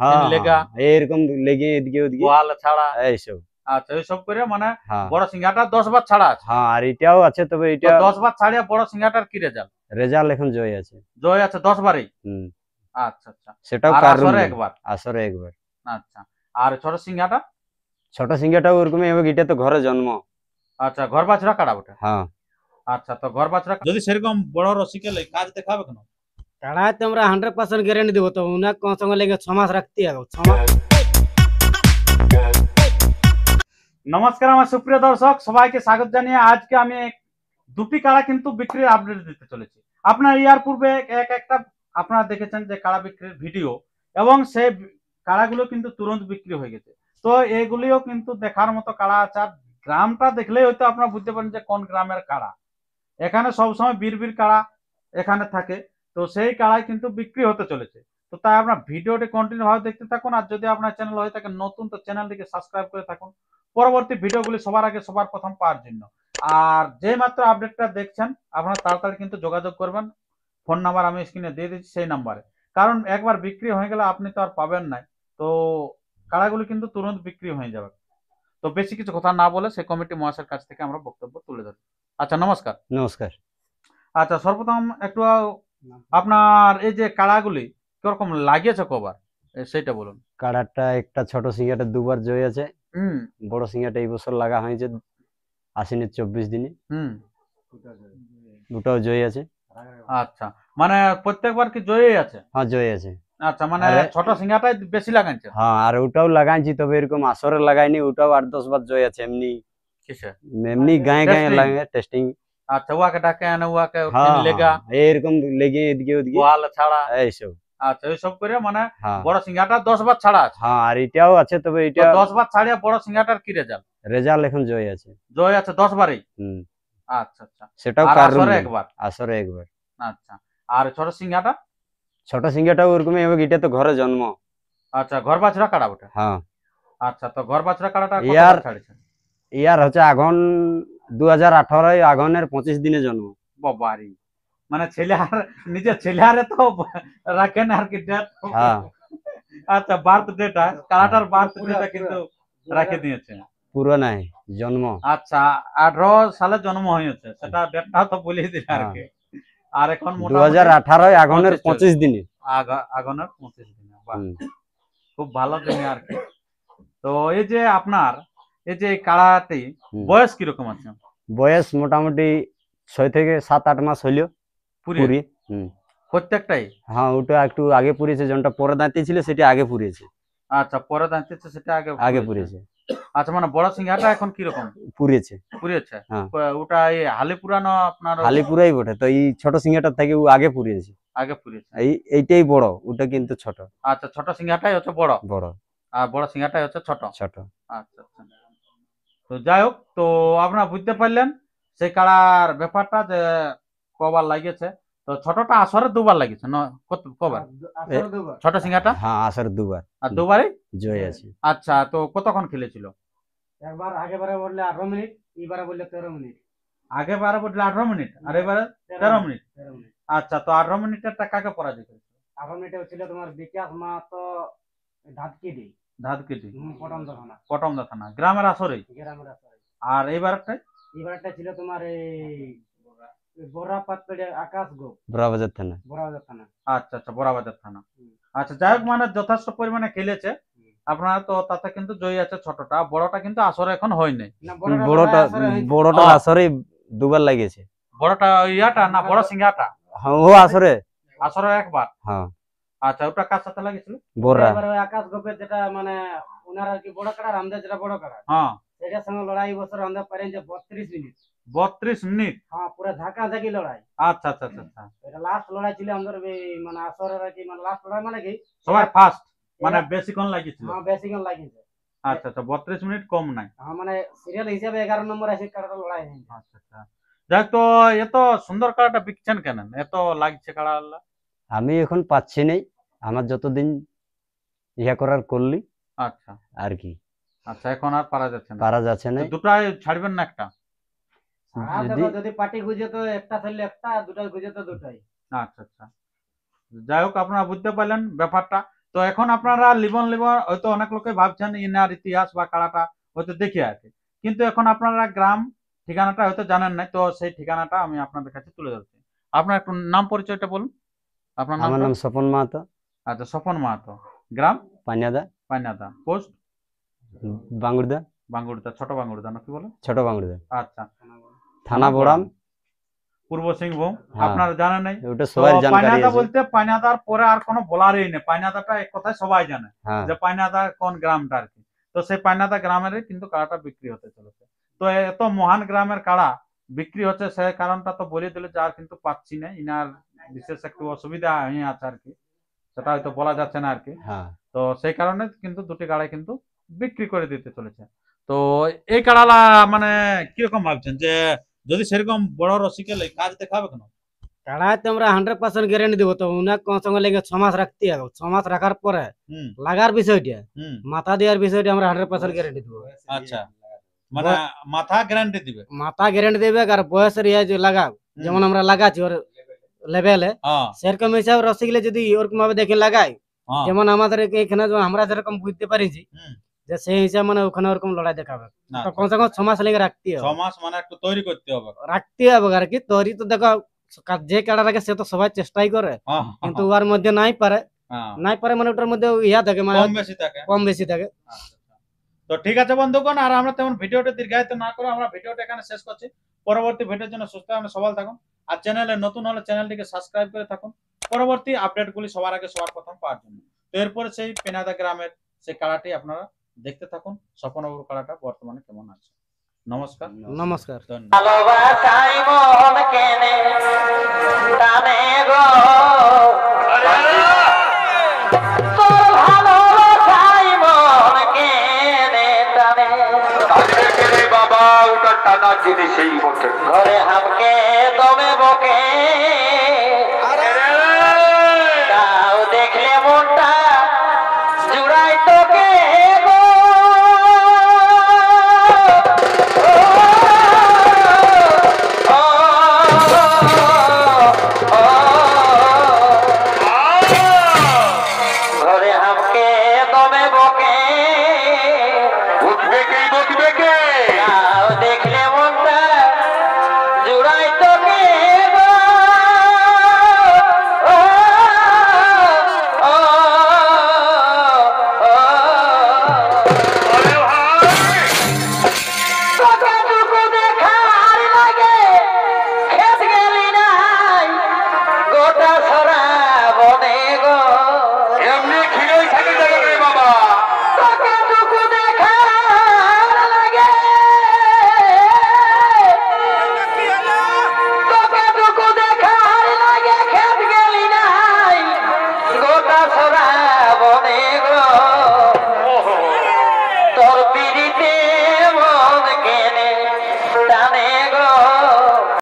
হ্যাঁ লেগা এইরকম লেগে এদিকে ওদিকে গোয়াল ছাড়া এইসব। আচ্ছা এইসব করে মানে হ্যাঁ বড় সিংহাটা 10 বার ছাড়া আছে। হ্যাঁ আর এটাও আছে, তবে তো এটা 10 বার ছাড়িয়ে বড় সিংহাটার কি রেজাল্ট? রেজাল্ট এখন জয় আছে। জয় আছে 10 বারই। হুম, আচ্ছা আচ্ছা। সেটাও আর কারণ আসরে নেই, একবার। আসরে একবার। আচ্ছা। আর ছোট সিংহাটা? ছোট সিংহাটাও ওরকমই হবে, এটা তো ঘরে জন্ম। আচ্ছা ঘর বাছরা কাটা ওটা। হ্যাঁ আচ্ছা তো ঘর বাছরা যদি সেরকম বড় রসিকেলে কাজ দেখাবে কেন? কাড়ায় তো আমরা 100% গ্যারান্টি দেবো, তো উনার কোন সঙ্গে লেগে 6 মাস রাখতে হবে 6 মাস। নমস্কার আমার সুপ্রিয় দর্শক, সবাইকে স্বাগত জানিয়ে আজকে আমি দুটি কাড়া কিন্তু বিক্রির আপডেট দিতে চলেছি। আপনার ইয়ার পূর্বে একটা আপনারা দেখেছেন যে কাড়া বিক্রির ভিডিও, এবং সেই কাড়াগুলো কিন্তু তুরন্ত বিক্রি হয়ে গেছে। তো এগুলিও কিন্তু দেখার মতো কাড়া আছে, আর গ্রামটা দেখলেই হয়তো আপনারা বুঝতে পারেন যে কোন গ্রামের কাড়া। এখানে সবসময় বীর বীর কাড়া এখানে থাকে, তো সেই কাড়াই কিন্তু বিক্রি হতে চলেছে। তো তাই আপনার ভিডিওটি কন্টিনিউ ভাবে দেখতে থাকুন, আর যদি আপনার চ্যানেল হয়ে থাকে নতুন, তো চ্যানেলটিকে সাবস্ক্রাইব করে থাকুন পরবর্তী ভিডিওগুলি সবার আগে সবার প্রথম পাওয়ার জন্য। আর যে মাত্র আপডেটটা দেখছেন আপনারা তাড়াতাড়ি কিন্তু যোগাযোগ করবেন, ফোন নাম্বার আমি স্ক্রিনে দিয়ে দিচ্ছি সেই নাম্বারে। কারণ একবার বিক্রি হয়ে গেলে আপনি তো আর পাবেন না, তো কাড়াগুলি কিন্তু তুরন্ত বিক্রি হয়ে যাবে। তো বেশি কিছু কথা না বলে সেই কমিটি মহাশয়ের কাছ থেকে আমরা বক্তব্য তুলে ধরি। আচ্ছা নমস্কার। নমস্কার। আচ্ছা সর্বপ্রথম একটু আপনার এই যে কাড়াগুলি কিরকম লাগিয়েছে কবার সেটা বলুন। কাড়াটা একটা ছোট সিংহাটা দুবার জয় আছে, হুম বড় সিংহাটা এই বছর লাগা হয়েছে আশ্বিনের 24 দিনে, হুম। দুটাও জয় আছে। আচ্ছা মানে প্রত্যেকবার কি জয়ই আছে? হ্যাঁ জয় আছে। আচ্ছা মানে আরে ছোট সিংহাটাই বেশি লাগাইছে। হ্যাঁ আর ওটাও লাগাইছি, তবে এরকম আসরে লাগাইনি, ওটাও 8-10 বার জয় আছে এমনি কিসে? এমনি গায়ে গায়ে Testing? লাগে টেস্টিং। আচ্ছা ওয়াকে ডাকে আনে ওয়াকে হ্যাঁ লেগা এইরকম লেগে এদিকে ওদিকে গোয়াল ছাড়া। এইসব। আচ্ছা এইসব করে মানে হ্যাঁ বড় সিংহাটা 10 বার ছাড়া আছে। হ্যাঁ আর এটাও আছে, তবে তো এটা 10 বার ছাড়িয়ে বড় সিংহাটার কি রেজাল্ট? রেজাল্ট এখন জয় আছে। জয় আছে 10 বারই। হুম, আচ্ছা আচ্ছা। সেটাও আর কারণ আসরে নেই, একবার। আসরে একবার। আচ্ছা। আর ছোট সিংহাটা? ছোট সিংহাটাও ওরকমই হবে, এটা তো ঘরে জন্ম। আচ্ছা ঘর বাছরা কাটা ওটা। হ্যাঁ আচ্ছা তো ঘর বাছরা কাটাটা ইয়ার কতবার ছাড়েছে? ইয়ার হচ্ছে আঘন 2018 আঘনের 25 দিনে জন্ম। বাবারি, মানে ছেলে আর নিজের ছেলে আরে তো রাখেন আর কি ডেট। হ্যাঁ আচ্ছা বার্থ ডেটা কালাটার বার্থ ডেটা কিন্তু রাখে দিয়েছে। পুরো নাই জন্ম। আচ্ছা 18 সালে জন্ম হয়েছে, সেটা ডেটটা তো বলে দিলে আর কি। আর এখন মোটামুটি 2018 আঘনের 25 দিনে। আগুনের 25 দিনে। বাহ, খুব ভালো দিনে আর কি। তো এই যে আপনার এই যে কাড়াটি বয়স কিরকম আছে? বয়স মোটামুটি 6 থেকে 7-8 মাস হইলো পুরি। প্রত্যেকটাই? হ্যাঁ ওটা একটু আগে পুড়েছে, যেটা পরে দাঁতে ছিল সেটা আগে পুড়েছে। আচ্ছা পরে দাঁড়িয়েছে সেটা আগে পুড়েছে। আচ্ছা মানে বড় সিংহাটা এখন কিরকম পুড়েছে? পুড়িয়েছে? হ্যাঁ ওটা এই হালি পুরানো আপনার হালি পুরাই বটে, তো এই ছোট সিংহাটার থেকে ও আগে পুড়েছে। আগে পুড়িয়েছে। এইটাই বড়, ওটা কিন্তু ছোট। আচ্ছা ছোট সিংহাটাই হচ্ছে বড়, বড় আর বড় সিংহাটাই হচ্ছে ছোট। ছোট। আচ্ছা আচ্ছা। তো যাই হোক, তো আপনারা বুঝতে পারলেন সেই কাড়ার ব্যাপারটা যে কবার লাগিয়েছে। তো ছোটটা আসরে 2 বার লাগিয়েছে না? কবার ছোট সিংহাটা? হ্যাঁ আসর 2 বার, আর 2 বারই জয় আছে। আচ্ছা তো কতক্ষণ খেলেছিল? একবার আগেবারে বললে 18 মিনিট, এইবারে বললে 13 মিনিট। আগে বারে বললে 18 মিনিট আর এবারে 13 মিনিট। 13 মিনিট। আচ্ছা তো 18 মিনিটের কাকে পরাজয় করেছে? 18 মিনিটে ছিল তোমার বিকাশ মাহাতো ধাতকিডি, ধাদকিটি পটমদা থানা, পটমদা থানা গ্রামের আসরেই। গ্রামের আসরে। আর এইবারটাই? এইবারটা ছিল তোমার এই বড়াপাতড়ি আকাশ গো, বড়বাজার থানা। বড়াবাজার থানা। আচ্ছা আচ্ছা বড়াবাজার থানা। আচ্ছা যাই হোক, মানে যথেষ্ট পরিমাণে খেলেছে আপনারা, তো তাতে কিন্তু জয়ী আছে ছোটটা, বড়টা কিন্তু আসরে এখন হয়নি। না বড়টার আসরে 2 বার লাগিয়েছে। বড়টা ইয়াটা না বড় সিংহাটা? হ্যাঁ ও আসরে আসরে একবার। হ্যাঁ। আচ্ছা ওটা কার সাথে লাগিয়েছিল? বড়রা এবারে ওই আকাশ গোপের যেটা মানে ওনার আর কি বড় কাড়া, আমাদের যেটা বড় কাড়া, হ্যাঁ সেটার সঙ্গে লড়াই বছর আমরা পারেন যে 32 মিনিট। 32 মিনিট? হ্যাঁ পুরো ধাক্কাধাক্কি লড়াই। আচ্ছা আচ্ছা আচ্ছা আচ্ছা। এটা লাস্ট লড়াই ছিল আমাদের মানে আসরের আর কি, মানে লাস্ট লড়াই মানে কি সবাই ফার্স্ট মানে বেশিক্ষণ লাগিয়েছিল। হ্যাঁ বেশিক্ষণ লাগিয়েছে। আচ্ছা আচ্ছা 32 মিনিট কম নাই। হ্যাঁ মানে সিরিয়াল হিসাবে 11 নম্বর আছে কাড়াটা লড়াই হয়েছে। আচ্ছা আচ্ছা। যাই তো এত সুন্দর কাড়াটা বিকছেন কেন, এত লাগছে কাড়া? আমি এখন পাচ্ছি নাই, আমার যতদিন ইয়া করার করলি আচ্ছা আর কি। আচ্ছা এখন আর পারা যাচ্ছে না? পারা যাচ্ছে না। দুটাই ছাড়বেন না একটা? যদি পার্টি খুঁজে তো একটা থাকলে একটা, দুটাই খুঁজে তো দুটাই। আচ্ছা আচ্ছা। যাই হোক আপনারা বুঝতে পারলেন ব্যাপারটা। তো এখন আপনারা লিবন হয়তো অনেক লোকে ভাবছেন ইনার ইতিহাস বা কাড়াটা হয়তো দেখে আছে, কিন্তু এখন আপনারা গ্রাম ঠিকানাটা হয়তো জানেন না, তো সেই ঠিকানাটা আমি আপনাদের কাছে তুলে ধরছি। আপনার একটু নাম পরিচয়টা বলুন, আপনার আমার নামটা। নাম স্বপন মাহাতো, আচ্ছা, স্বপন মাহাতো, গ্রাম পানিয়াদা, পাইনাদা, পোস্ট বাঙ্গুড়দা, বাঙ্গুড়দা, ছোট বাঙ্গুড়দা না কি বলে? ছোট বাঙ্গুড়দা, আচ্ছা, থানা বোড়াম, পূর্ব সিংভূম। হ্যাঁ। আপনারা জানেন নাই? ওটা তো সবার জানকারি পাইনাদা আছে। বলতে পাইনাদার পরে আর কোনো বলারই নেই, পাইনাদাটা এক কথায় সবাই জানে হ্যাঁ, যে পাইনাদা কোন গ্রামটা আর কি। তো সেই পাইনাদা গ্রামেরই কিন্তু কাড়াটা বিক্রি হতে চলেছে। তো এত মহান গ্রামের কাড়া বিক্রি হচ্ছে, সেই কারণটা তো বলে দিলে যে আর কিন্তু পাচ্ছি না, ইনার বিশেষ একটু অসুবিধা হয়ে আছে আর কি, সেটা হয়তো বলা যাচ্ছে না আর কি। হ্যাঁ, তো সেই কারণে কিন্তু দুটি কাড়াই কিন্তু বিক্রি করে দিতে চলেছে। তো এই কাড়ালা মানে কিরকম ভাবছেন যে যদি সেরকম বড় রসিকে কাজ দেখাবে কেন? কাড়াতে আমরা 100% গ্যারান্টি দেবো, তো উনার কোন সঙ্গে লেগে 6 মাস রাখতে হবে। 6 মাস রাখার পরে হুম লাগার বিষয়টা, হুম মাথা দেওয়ার বিষয়টা আমরা 100% গ্যারান্টি দেবো। আচ্ছা, মানে মাথা গ্যারান্টি দিবে। মাথা গ্যারান্টি দেবে, আর বয়সের ইয়ে যে লাগাও, যেমন আমরা লাগাচ্ছি ওর লেভেলে, হ্যাঁ সেরকম হিসাবে রসিকলে যদি ওরকম ভাবে দেখে লাগাই, হ্যাঁ যেমন আমাদের এখানে আমরা যেরকম বুঝতে পারিছি হুম। যে সেই হিসাবে মানে ওখানে ওরকম লড়াই দেখাবে। না, তো কমসে কম 6 মাস লেগে রাখতে 6 হবে, মাস মানে একটু তৈরি করতে হবে। রাখতে হবে আর কি। তৈরি তো দেখো যে কাড়া রাখে সে তো সবাই চেষ্টাই করে, হ্যাঁ, কিন্তু ওর মধ্যে নাই পারে, হ্যাঁ, নাই পারে মানে ওটার মধ্যে ইয়া থাকে, মানে কম বেশি থাকে। কম বেশি থাকে। আচ্ছা, আচ্ছা। তো ঠিক আছে বন্ধুগণ, আর আমরা তেমন ভিডিওটা দীর্ঘায়িত না করে আমরা ভিডিওটা এখানে শেষ করছি। পরবর্তী ভিডিওর জন্য সুস্থ এবং সবল থাকুন, আর চ্যানেলে নতুন হলে চ্যানেলটিকে সাবস্ক্রাইব করে থাকুন পরবর্তী আপডেটগুলি সবার আগে সবার প্রথম পাওয়ার জন্য। তো এরপরে সেই পেনাদা গ্রামের সেই কাড়াটি আপনারা দেখতে থাকুন, স্বপনবাবুর কাড়াটা বর্তমানে কেমন আছে। নমস্কার, নমস্কার। ধন্যবাদ। ভালোবাসাই মন কেনে টানে গো, তোর ভালোবাসাই মন কেনে টানে, টানবে গেলে বাবা ওটা টানা জিনিসেই বটে। ঘরে হামকে দমে বকে, তাও দেখলে মন